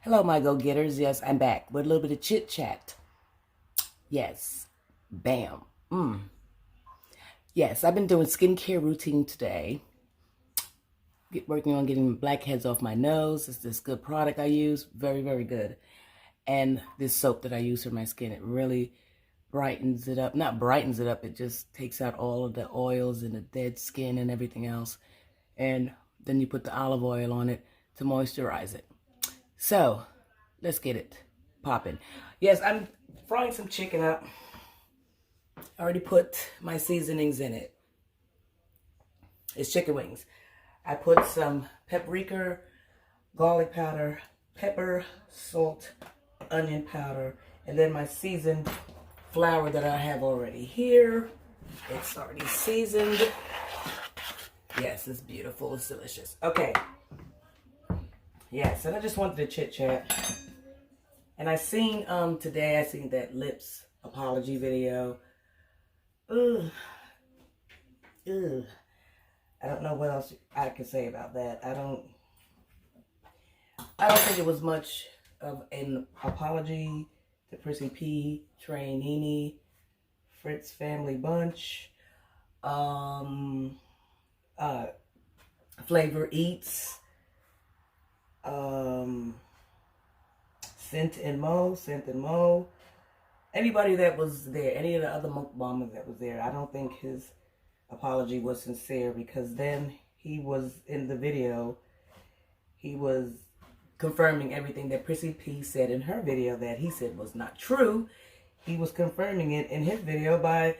Hello, my go-getters. Yes, I'm back with a little bit of chit-chat. Yes. Bam. Yes, I've been doing skincare routine today. Working on getting blackheads off my nose. It's this good product I use. Very, very good. And this soap that I use for my skin, it really brightens it up. Not brightens it up, it just takes out all of the oils and the dead skin and everything else. And then you put the olive oil on it to moisturize it. So, let's get it popping. Yes, I'm frying some chicken up. I already put my seasonings in it. It's chicken wings. I put some paprika, garlic powder, pepper, salt, onion powder, and then my seasoned flour that I have already here. It's already seasoned. Yes, it's beautiful. It's delicious. Okay. Yes, and I just wanted to chit chat. And I seen today, I seen that lips apology video. Ugh. Ugh. I don't know what else I can say about that. I don't think it was much of an apology to Prissy P, Train Nene, Fritz Family Bunch, Flavor Eats, Scent and Mo, anybody that was there, any of the other mukbangers that was there. I don't think his apology was sincere, because then he was in the video, he was confirming everything that Prissy P said in her video that he said was not true. He was confirming it in his video by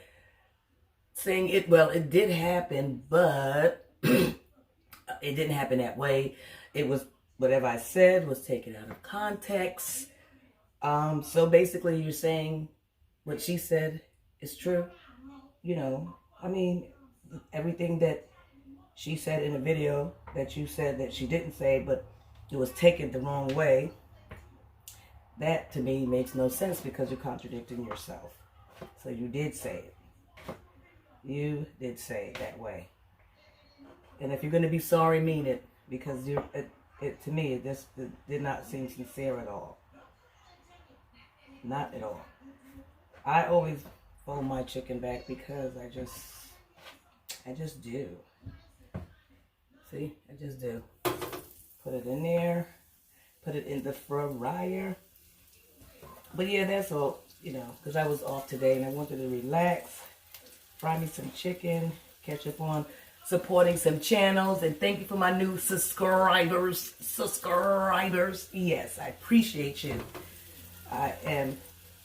saying it did happen, but it didn't happen that way. It was, whatever I said was taken out of context. So basically you're saying what she said is true. You know, I mean, everything that she said in the video that you said that she didn't say, but it was taken the wrong way. That to me makes no sense, because you're contradicting yourself. So you did say it. You did say it that way. And if you're going to be sorry, mean it, because to me, it just did not seem sincere at all. Not at all. I always fold my chicken back because I just do. See, I just do. Put it in there. Put it in the fryer. But yeah, that's all, because I was off today and I wanted to relax. Fry me some chicken. Catch up on supporting some channels. And thank you for my new subscribers. Yes, I appreciate you. I am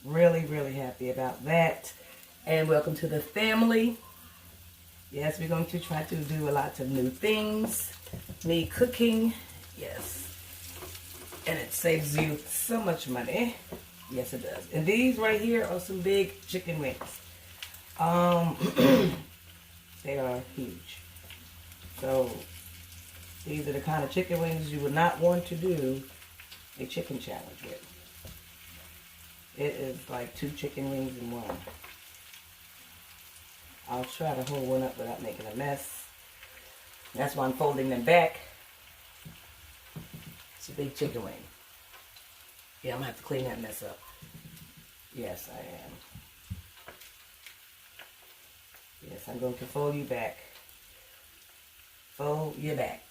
really, really happy about that. And welcome to the family. Yes, we're going to try to do a lot of new things. Me cooking. Yes. And it saves you so much money. Yes, it does. And these right here are some big chicken wings. They are huge. So these are the kind of chicken wings you would not want to do a chicken challenge with. It is like 2 chicken wings in one. I'll try to hold one up without making a mess. That's why I'm folding them back. It's a big chicken wing. Yeah, I'm going to have to clean that mess up. Yes, I am. Yes, I'm going to fold you back. Fold you back.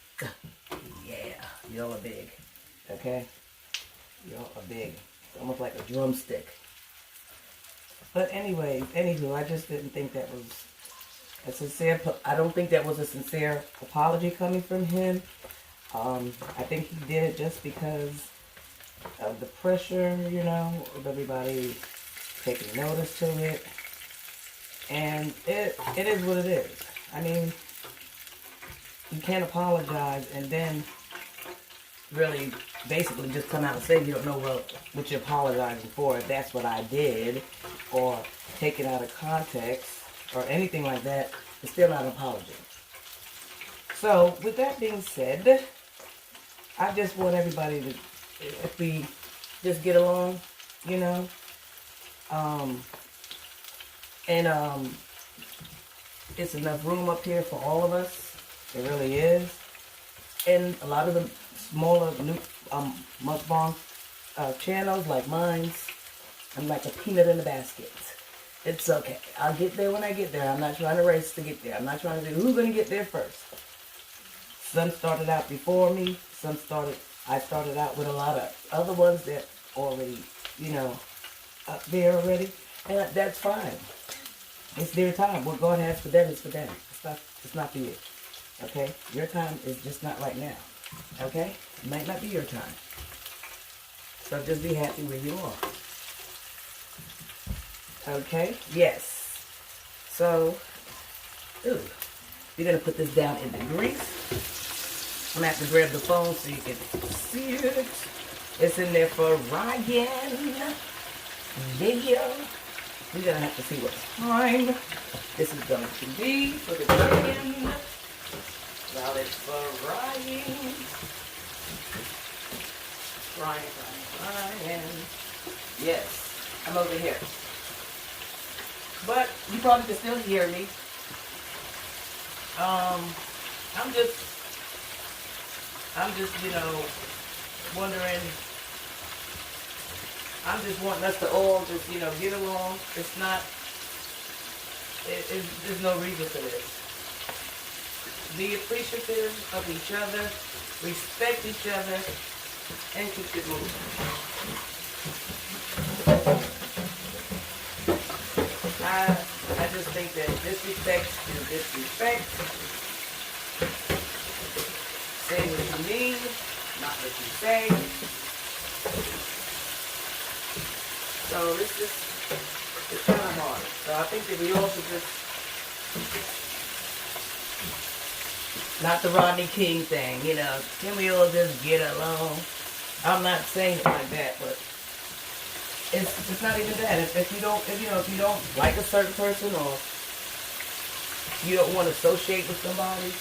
Yeah, y'all are big. Okay? Y'all are big. It's almost like a drumstick. But anyways, anywho, I just didn't think that was a sincere, I don't think that was a sincere apology coming from him. I think he did it just because of the pressure, of everybody taking notice to it. And it is what it is. I mean, you can't apologize and then really basically just come out and say you don't know what you're apologizing for. If that's what I did, or take it out of context, or anything like that, it's still not an apology. So, with that being said, I just want everybody to, if we just get along, it's enough room up here for all of us. It really is. And a lot of the smaller new mukbang channels like mine's, I'm like a peanut in a basket. It's okay. I'll get there when I get there. I'm not trying to race to get there. I'm not trying to do who's going to get there first. Some started out before me. I started out with a lot of other ones that already, you know, up there already. And that's fine. It's their time. What God has for them is for them. It's not for you. Okay? Your time is just not right now. Okay? It might not be your time. So just be happy where you are. Okay? Yes. So, ooh, you're going to put this down in the grease. I'm going to have to grab the phone so you can see it. It's in there for Ryan. Video. We're going to have to see what time this is going to be for the chicken. While it's frying. Frying. Yes, I'm over here. But you probably can still hear me. I'm just, you know, wondering. I'm just wanting us to all just, you know, get along. It's not. There's no reason for this. Be appreciative of each other, respect each other, and keep it moving. I just think that disrespect is disrespect. Say what you mean, not what you say. So it's kind of hard. So I think that we all should just, not the Rodney King thing, you know, can we all just get along? I'm not saying it like that, but it's not even that. If you don't like a certain person or you don't want to associate with somebody,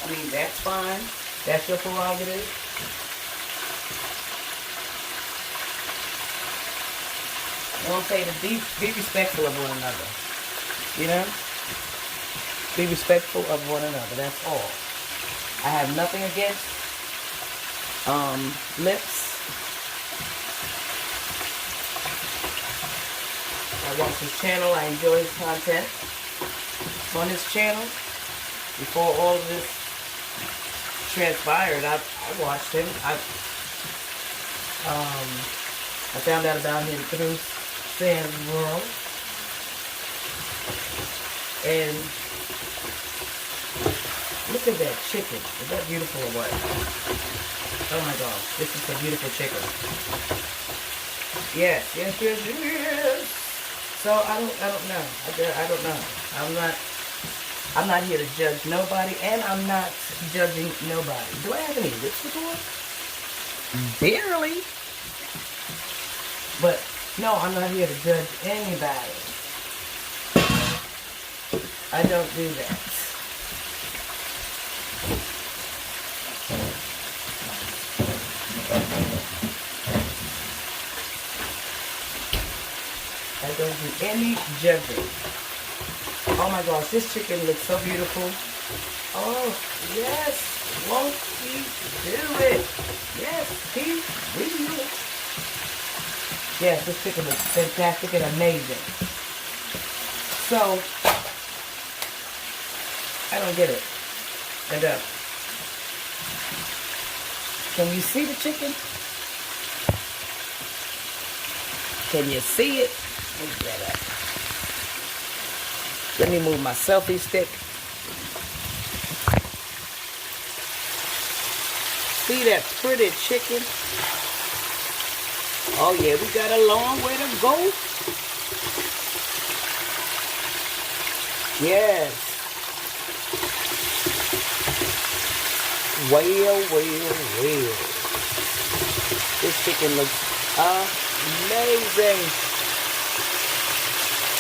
I mean, that's fine. That's your prerogative. What I'm saying is be respectful of one another. You know? Be respectful of one another. That's all. I have nothing against lips. I watch his channel. I enjoy his content on his channel. Before all of this transpired, I watched him. I found out about him through Sam's World. And look at that chicken. Is that beautiful or what? Oh my gosh, this is a beautiful chicken. Yes. So I don't know. I don't know. I'm not here to judge nobody, and I'm not judging nobody. Do I have any lips to go? Barely. But no, I'm not here to judge anybody. I don't do that. I don't do any judging. Oh my gosh, this chicken looks so beautiful. Oh, yes. Won't he do it? Yes, he will. Yes, this chicken looks fantastic and amazing. So, I don't get it. And can you see the chicken? Can you see it? Let me move my selfie stick. See that pretty chicken? Oh yeah, we got a long way to go. Yes. Well. This chicken looks amazing.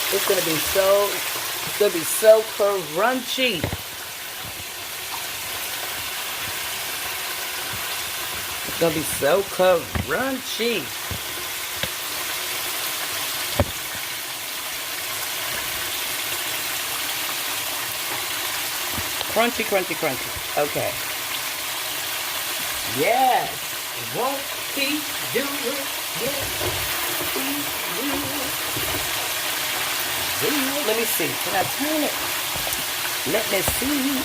It's gonna be so crunchy. It's gonna be so crunchy. Crunchy. Okay. Yes. Won't he do it? Yes, he will. Let me see. Can I turn it? Let me see.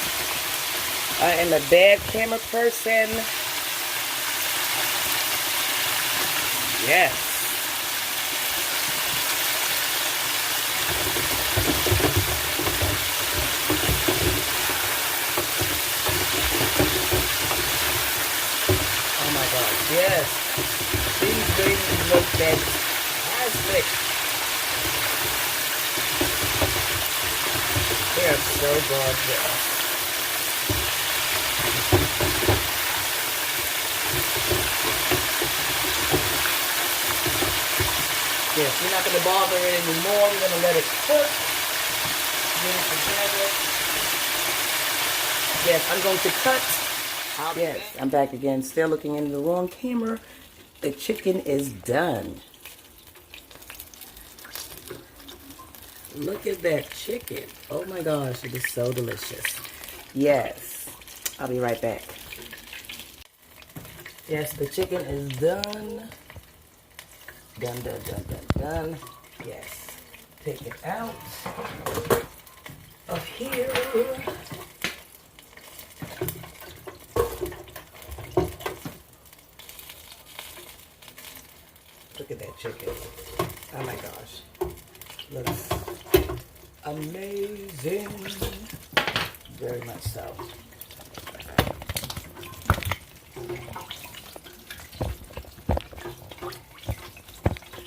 I am a bad camera person. Yes. Oh my gosh, yes. These wings look fantastic. They are so gorgeous. Yes, we're not going to bother it anymore. We're going to let it cook. Get it together. Yes, I'm going to cut. Yes, I'm back again. Still looking in the wrong camera. The chicken is done. Look at that chicken. Oh my gosh, it is so delicious. Yes, I'll be right back. Yes, the chicken is done. Done, done, done, done, done. Yes. Take it out of here. Look at that chicken. Oh my gosh. Looks amazing. Very much so.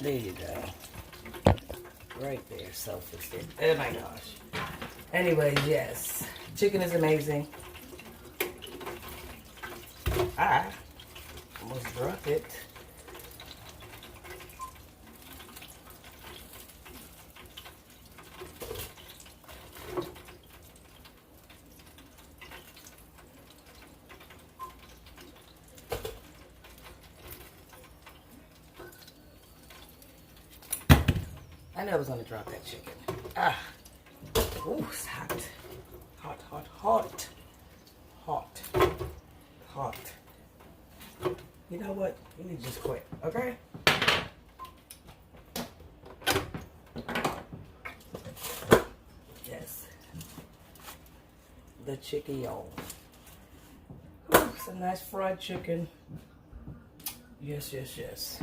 There you go. Right there, self-esteem. Oh my gosh. Anyways, yes. Chicken is amazing. I almost dropped it. I know I was going to drop that chicken. Ah. Ooh, it's hot. Hot, hot, hot. Hot. Hot. You know what? You need to just quit, okay? Yes. The chicken-o. Ooh, it's a nice fried chicken. Yes, yes, yes.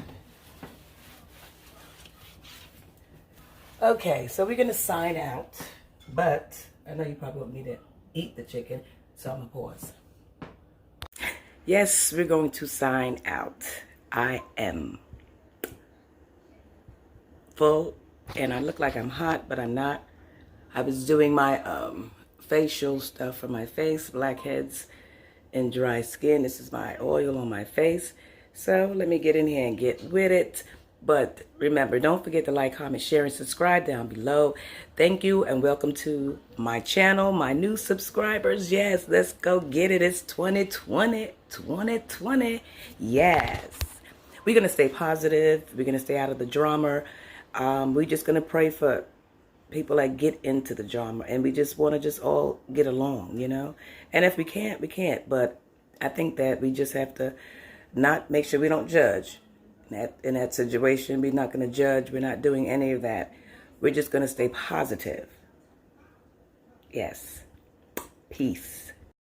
Okay, so we're going to sign out, but I know you probably want me to eat the chicken, so I'm going to pause. Yes, we're going to sign out. I am full, and I look like I'm hot, but I'm not. I was doing my facial stuff for my face, blackheads and dry skin. This is my oil on my face. So let me get in here and get with it. But remember, don't forget to like, comment, share, and subscribe down below. Thank you and welcome to my channel, my new subscribers. Yes, let's go get it. It's 2020, 2020. Yes. We're going to stay positive. We're going to stay out of the drama. We're just going to pray for people that get into the drama. And we just want to just all get along, you know. And if we can't, we can't. But I think that we just have to not make sure we don't judge. In that situation, we're not going to judge. We're not doing any of that. We're just going to stay positive. Yes. Peace.